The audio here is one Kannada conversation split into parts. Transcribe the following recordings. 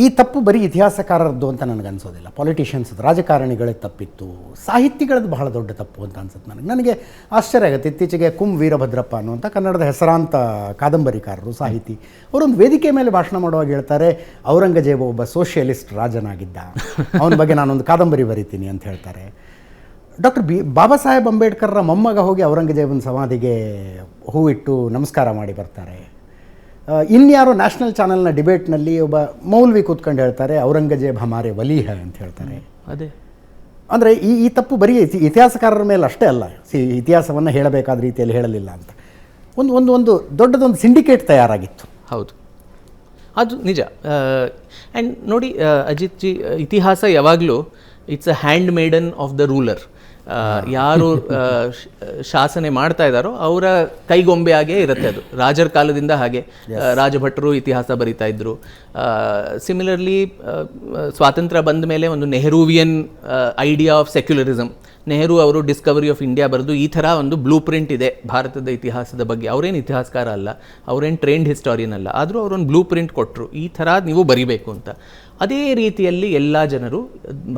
ಈ ತಪ್ಪು ಬರೀ ಇತಿಹಾಸಕಾರರದ್ದು ಅಂತ ನನಗನ್ಸೋದಿಲ್ಲ. ಪೊಲಿಟಿಷಿಯನ್ಸ್, ರಾಜಕಾರಣಿಗಳೇ ತಪ್ಪಿತ್ತು, ಸಾಹಿತಿಗಳದ್ದು ಬಹಳ ದೊಡ್ಡ ತಪ್ಪು ಅಂತ ಅನ್ಸುತ್ತೆ ನನಗೆ ಆಶ್ಚರ್ಯ ಆಗುತ್ತೆ. ಇತ್ತೀಚೆಗೆ ಕುಂ ವೀರಭದ್ರಪ್ಪ ಅನ್ನುವಂಥ ಕನ್ನಡದ ಹೆಸರಾಂತ ಕಾದಂಬರಿಕಾರರು, ಸಾಹಿತಿ, ಅವರೊಂದು ವೇದಿಕೆ ಮೇಲೆ ಭಾಷಣ ಮಾಡುವಾಗ ಹೇಳ್ತಾರೆ, ಔರಂಗಜೇಬ ಒಬ್ಬ ಸೋಷಿಯಲಿಸ್ಟ್ ರಾಜನಾಗಿದ್ದ, ಅವನ ಬಗ್ಗೆ ನಾನೊಂದು ಕಾದಂಬರಿ ಬರಿತೀನಿ ಅಂತ ಹೇಳ್ತಾರೆ. ಡಾಕ್ಟರ್ ಬಾಬಾ ಸಾಹೇಬ್ ಅಂಬೇಡ್ಕರ್ರ ಮೊಮ್ಮಗ ಹೋಗಿ ಔರಂಗಜೇಬನ ಸಮಾಧಿಗೆ ಹೂವಿಟ್ಟು ನಮಸ್ಕಾರ ಮಾಡಿ ಬರ್ತಾರೆ. ಇನ್ಯಾರೋ ನ್ಯಾಷನಲ್ ಚಾನಲ್ನ ಡಿಬೇಟ್ನಲ್ಲಿ ಒಬ್ಬ ಮೌಲ್ವಿ ಕೂತ್ಕೊಂಡು ಹೇಳ್ತಾರೆ, ಔರಂಗಜೇಬ್ ಹಮಾರೆ ವಲಿ ಹೈ ಅಂತ ಹೇಳ್ತಾರೆ. ಅದೇ ಅಂದರೆ ಈ ತಪ್ಪು ಬರೀ ಇತಿಹಾಸಕಾರರ ಮೇಲೆ ಅಷ್ಟೇ ಅಲ್ಲ, ಇತಿಹಾಸವನ್ನು ಹೇಳಬೇಕಾದ ರೀತಿಯಲ್ಲಿ ಹೇಳಲಿಲ್ಲ ಅಂತ ಒಂದು ದೊಡ್ಡದೊಂದು ಸಿಂಡಿಕೇಟ್ ತಯಾರಾಗಿತ್ತು. ಹೌದು, ಅದು ನಿಜ. ಆ್ಯಂಡ್ ನೋಡಿ ಅಜಿತ್ ಜಿ, ಇತಿಹಾಸ ಯಾವಾಗಲೂ it's a hand maiden of the ruler. ಯಾರು ಶಾಸನೆ ಮಾಡ್ತಾ ಇದ್ದಾರೋ ಅವರ ಕೈಗೊಂಬೆಯಾಗೇ ಇರುತ್ತೆ ಅದು. ರಾಜರ ಕಾಲದಿಂದ ಹಾಗೆ ರಾಜಭಟ್ರು ಇತಿಹಾಸ ಬರಿತಾ ಇದ್ರು. ಸಿಮಿಲರ್ಲಿ ಸ್ವಾತಂತ್ರ್ಯ ಬಂದ ಮೇಲೆ ಒಂದು ನೆಹರೂವಿಯನ್ ಐಡಿಯಾ ಆಫ್ ಸೆಕ್ಯುಲರಿಸಮ್, ನೆಹರು ಅವರು ಡಿಸ್ಕವರಿ ಆಫ್ ಇಂಡಿಯಾ ಬರೆದು ಈ ಥರ ಒಂದು ಬ್ಲೂ ಪ್ರಿಂಟ್ ಇದೆ ಭಾರತದ ಇತಿಹಾಸದ ಬಗ್ಗೆ. ಅವರೇನು ಇತಿಹಾಸಕಾರ ಅಲ್ಲ, ಅವರೇನು ಟ್ರೈನ್ಡ್ ಹಿಸ್ಟಾರಿಯನ್ ಅಲ್ಲ, ಆದರೂ ಅವರೊಂದು ಬ್ಲೂ ಪ್ರಿಂಟ್ ಕೊಟ್ಟರು, ಈ ಥರ ನೀವು ಬರಿಬೇಕು ಅಂತ. ಅದೇ ರೀತಿಯಲ್ಲಿ ಎಲ್ಲ ಜನರು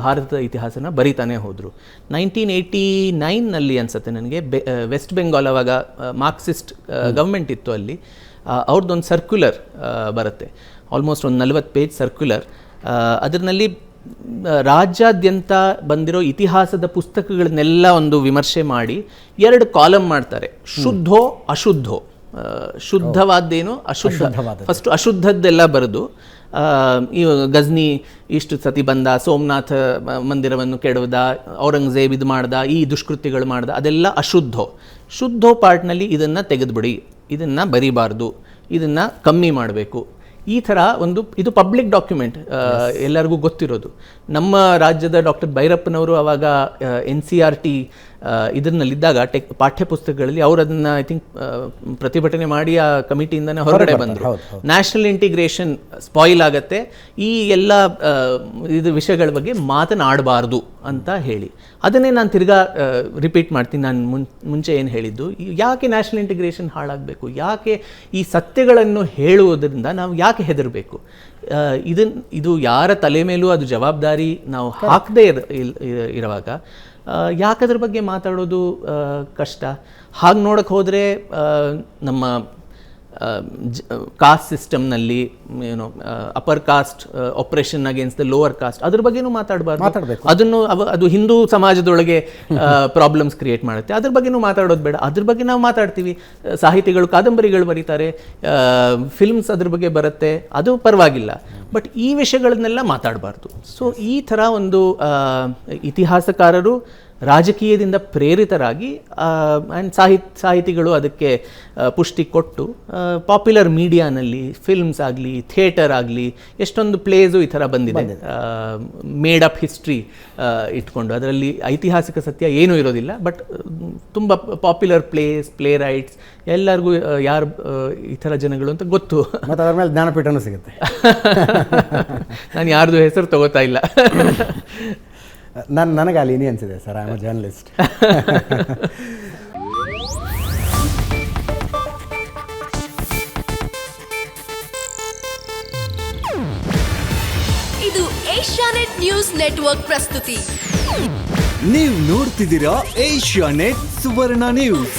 ಭಾರತದ ಇತಿಹಾಸನ ಬರಿತಾನೆ ಹೋದರು. 1989ನಲ್ಲಿ ಅನಿಸುತ್ತೆ ನನಗೆ, ವೆಸ್ಟ್ ಬೆಂಗಾಲ್ ಅವಾಗ ಮಾರ್ಕ್ಸಿಸ್ಟ್ ಗೌರ್ಮೆಂಟ್ ಇತ್ತು, ಅಲ್ಲಿ ಅವ್ರದ್ದೊಂದು ಸರ್ಕ್ಯುಲರ್ ಬರುತ್ತೆ, ಆಲ್ಮೋಸ್ಟ್ ಒಂದು 40 ಪೇಜ್ ಸರ್ಕ್ಯುಲರ್. ಅದರಲ್ಲಿ ರಾಜ್ಯಾದ್ಯಂತ ಬಂದಿರೋ ಇತಿಹಾಸದ ಪುಸ್ತಕಗಳನ್ನೆಲ್ಲ ಒಂದು ವಿಮರ್ಶೆ ಮಾಡಿ 2 ಕಾಲಮ್ ಮಾಡ್ತಾರೆ, ಶುದ್ಧೋ ಅಶುದ್ಧೋ. ಶುದ್ಧವಾದ್ದೇನು, ಅಶುದ್ಧ. ಫಸ್ಟ್ ಅಶುದ್ಧದ್ದೆಲ್ಲ ಬರೆದು, ಈ ಗಜ್ನಿ ಇಷ್ಟು ಸತಿ ಬಂದ, ಸೋಮನಾಥ ಮಂದಿರವನ್ನು ಕೆಡವ್ದ, ಔರಂಗಜೇಬ್ ಇದು ಮಾಡ್ದ, ಈ ದುಷ್ಕೃತ್ಯಗಳು ಮಾಡ್ದ, ಅದೆಲ್ಲ ಅಶುದ್ಧೋ. ಶುದ್ಧೋ ಪಾರ್ಟ್ನಲ್ಲಿ ಇದನ್ನು ತೆಗೆದುಬಿಡಿ, ಇದನ್ನು ಬರಿಬಾರ್ದು, ಇದನ್ನು ಕಮ್ಮಿ ಮಾಡಬೇಕು. ಈ ಥರ ಇದು ಪಬ್ಲಿಕ್ ಡಾಕ್ಯುಮೆಂಟ್, ಎಲ್ಲರಿಗೂ ಗೊತ್ತಿರೋದು. ನಮ್ಮ ರಾಜ್ಯದ ಡಾಕ್ಟರ್ ಭೈರಪ್ಪನವರು ಅವಾಗ NCERT ಇದನ್ನಲ್ಲಿದ್ದಾಗ ಪಾಠ್ಯಪುಸ್ತಕಗಳಲ್ಲಿ ಅವರು ಅದನ್ನು ಐ ಥಿಂಕ್ ಪ್ರತಿಭಟನೆ ಮಾಡಿ ಆ ಕಮಿಟಿಯಿಂದನೇ ಹೊರಗಡೆ ಬಂದರು. ನ್ಯಾಷನಲ್ ಇಂಟಿಗ್ರೇಷನ್ ಸ್ಪಾಯಿಲ್ ಆಗತ್ತೆ, ಈ ಎಲ್ಲ ಇದು ವಿಷಯಗಳ ಬಗ್ಗೆ ಮಾತನಾಡಬಾರ್ದು ಅಂತ ಹೇಳಿ. ಅದನ್ನೇ ನಾನು ತಿರ್ಗಾ ರಿಪೀಟ್ ಮಾಡ್ತೀನಿ. ನಾನು ಮುಂಚೆ ಏನು ಹೇಳಿದ್ದು, ಯಾಕೆ ನ್ಯಾಷನಲ್ ಇಂಟಿಗ್ರೇಷನ್ ಹಾಳಾಗಬೇಕು, ಯಾಕೆ ಈ ಸತ್ಯಗಳನ್ನು ಹೇಳುವುದರಿಂದ ನಾವು ಯಾಕೆ ಹೆದರಬೇಕು? ಇದು ಯಾರ ತಲೆ ಮೇಲೂ ಅದು ಜವಾಬ್ದಾರಿ ನಾವು ಹಾಕದೇ ಇರುವಾಗ ಯಾಕದ್ರ ಬಗ್ಗೆ ಮಾತಾಡೋದು ಕಷ್ಟ? ಹಾಗೆ ನೋಡಕ್ಕೆ ಹೋದರೆ ನಮ್ಮ ಕಾಸ್ಟ್ ಸಿಸ್ಟಮ್ನಲ್ಲಿ ಏನೋ upper cost operation against the lower cost, ಅದ್ರ ಬಗ್ಗೆನೂ ಮಾತಾಡಬಾರ್ದು. ಅದು ಹಿಂದೂ ಸಮಾಜದೊಳಗೆ ಪ್ರಾಬ್ಲಮ್ಸ್ ಕ್ರಿಯೇಟ್ ಮಾಡುತ್ತೆ, ಅದ್ರ ಬಗ್ಗೆನೂ ಮಾತಾಡೋದು ಬೇಡ. ಅದ್ರ ಬಗ್ಗೆ ನಾವು ಮಾತಾಡ್ತೀವಿ, ಸಾಹಿತಿಗಳು ಕಾದಂಬರಿಗಳು ಬರೀತಾರೆ, ಫಿಲ್ಮ್ಸ್ ಅದ್ರ ಬಗ್ಗೆ ಬರುತ್ತೆ, ಅದು ಪರವಾಗಿಲ್ಲ. ಬಟ್ ಈ ವಿಷಯಗಳನ್ನೆಲ್ಲ ಮಾತಾಡಬಾರ್ದು. ಸೊ ಈ ಥರ ಒಂದು ಇತಿಹಾಸಕಾರರು ರಾಜಕೀಯದಿಂದ ಪ್ರೇರಿತರಾಗಿ ಆ್ಯಂಡ್ ಸಾಹಿತಿಗಳು ಅದಕ್ಕೆ ಪುಷ್ಟಿ ಕೊಟ್ಟು ಪಾಪ್ಯುಲರ್ ಮೀಡಿಯಾನಲ್ಲಿ ಫಿಲ್ಮ್ಸ್ ಆಗಲಿ, ಥಿಯೇಟರ್ ಆಗಲಿ, ಎಷ್ಟೊಂದು ಪ್ಲೇಸು ಈ ಥರ ಬಂದಿದೆ, ಮೇಡ್ ಅಪ್ ಹಿಸ್ಟ್ರಿ ಇಟ್ಕೊಂಡು. ಅದರಲ್ಲಿ ಐತಿಹಾಸಿಕ ಸತ್ಯ ಏನೂ ಇರೋದಿಲ್ಲ, ಬಟ್ ತುಂಬ ಪಾಪ್ಯುಲರ್ ಪ್ಲೇ ರೈಟ್ಸ್, ಎಲ್ಲರಿಗೂ ಯಾರು ಈ ಥರ ಜನಗಳು ಅಂತ ಗೊತ್ತು. ಮತ್ತು ಅದರ ಮೇಲೆ ಜ್ಞಾನಪೀಠನೂ ಸಿಗುತ್ತೆ. ನಾನು ಯಾರ್ದು ಹೆಸರು ತಗೋತಾ ಇಲ್ಲ. ನನಗೆ ಅಲ್ಲಿ ಏನೇ ಅನಿಸಿದೆ sir, I am a journalist. ಇದು ಏಷ್ಯಾನೆಟ್ ನ್ಯೂಸ್ ನೆಟ್ವರ್ಕ್ ಪ್ರಸ್ತುತಿ. ನೀವು ನೋಡ್ತಿದ್ದೀರಾ ಏಷ್ಯಾನೆಟ್ ಸುವರ್ಣ ನ್ಯೂಸ್.